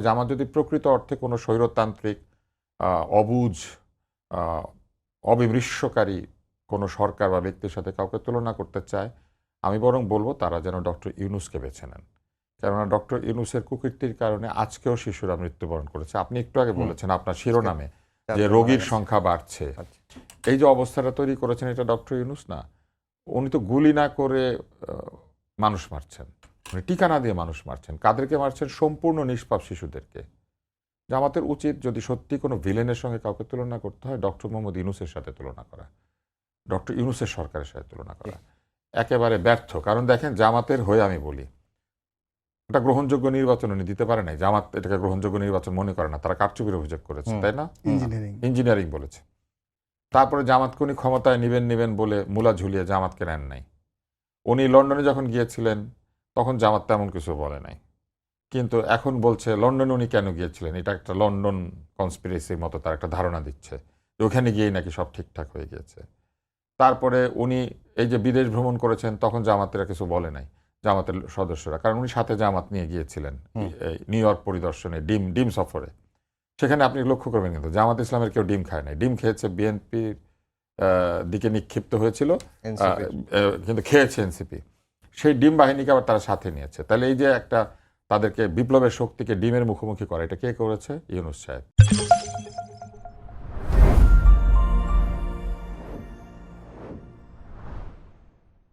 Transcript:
জামাত যদি প্রকৃত অর্থে কোনো স্বৈরতান্ত্রিক অবুঝ অবিমৃষ্যকারী কোনো সরকার বা ব্যক্তির সাথে কাউকে তুলনা করতে চায়, আমি বরং বলবো তারা যেন ডক্টর ইউনূসকে বেছে নেন। কেননা ডক্টর ইউনূসের কুকীর্তির কারণে আজকেও শিশুরা মৃত্যুবরণ করেছে। আপনি একটু আগে বলেছেন আপনার শিরোনামে যে রোগীর সংখ্যা বাড়ছে। এই যে অবস্থাটা তৈরি করেছেন এটা ডক্টর ইউনূস না। উনি তো গুলি না করে মানুষ মারছেন, উনি টিকা না দিয়ে মানুষ মারছেন। কাদেরকে মারছেন? সম্পূর্ণ নিষ্পাপ শিশুদেরকে। জামাতের উচিত যদি সত্যি কোনো ভিলেনের সঙ্গে কাউকে তুলনা করতে হয়, ডক্টর মোহাম্মদ ইউনূসের সাথে তুলনা করা, ডক্টর ইউনূসের সরকারের সাথে তুলনা করা। একেবারে ব্যর্থ। কারণ দেখেন, জামাতের হয়ে আমি বলি, এটা গ্রহণযোগ্য নির্বাচন উনি দিতে পারে নাই। জামাত এটাকে গ্রহণযোগ্য নির্বাচন মনে করে না, তারা কারচুপির অভিযোগ করেছে, তাই না? ইঞ্জিনিয়ারিং বলেছে। তারপরে জামাতকে উনি ক্ষমতায় নিবেন বলে মূলা ঝুলিয়ে জামাতকে নেন নাই। উনি লন্ডনে যখন গিয়েছিলেন তখন জামাত তেমন কিছু বলে নাই, কিন্তু এখন বলছে লন্ডনে উনি কেন গিয়েছিলেন, এটা একটা লন্ডন কনস্পিরেসির মতো তার একটা ধারণা দিচ্ছে যে ওখানে গিয়েই নাকি সব ঠিকঠাক হয়ে গিয়েছে। তারপরে উনি এই যে বিদেশ ভ্রমণ করেছেন তখন জামাতেরা কিছু বলে নাই, জামাতের সদস্যরা, কারণ উনি সাথে জামাত নিয়ে গিয়েছিলেন নিউ ইয়র্ক পরিদর্শনে, ডিম সফরে। সেখানে আপনি লক্ষ্য করবেন কিন্তু জামাত ইসলামের কেউ ডিম খায় নাই। ডিম খেয়েছে বিএনপির দিকে নিক্ষিপ্ত হয়েছিল, কিন্তু খেয়েছে এনসিপি। সেই ডিম বাহিনীকে আবার তারা সাথে নিয়েছে। তাহলে এই যে একটা তাদেরকে বিপ্লবের শক্তিকে ডিমের মুখোমুখি করা, এটা কে করেছে? ইউনূস সাহেব।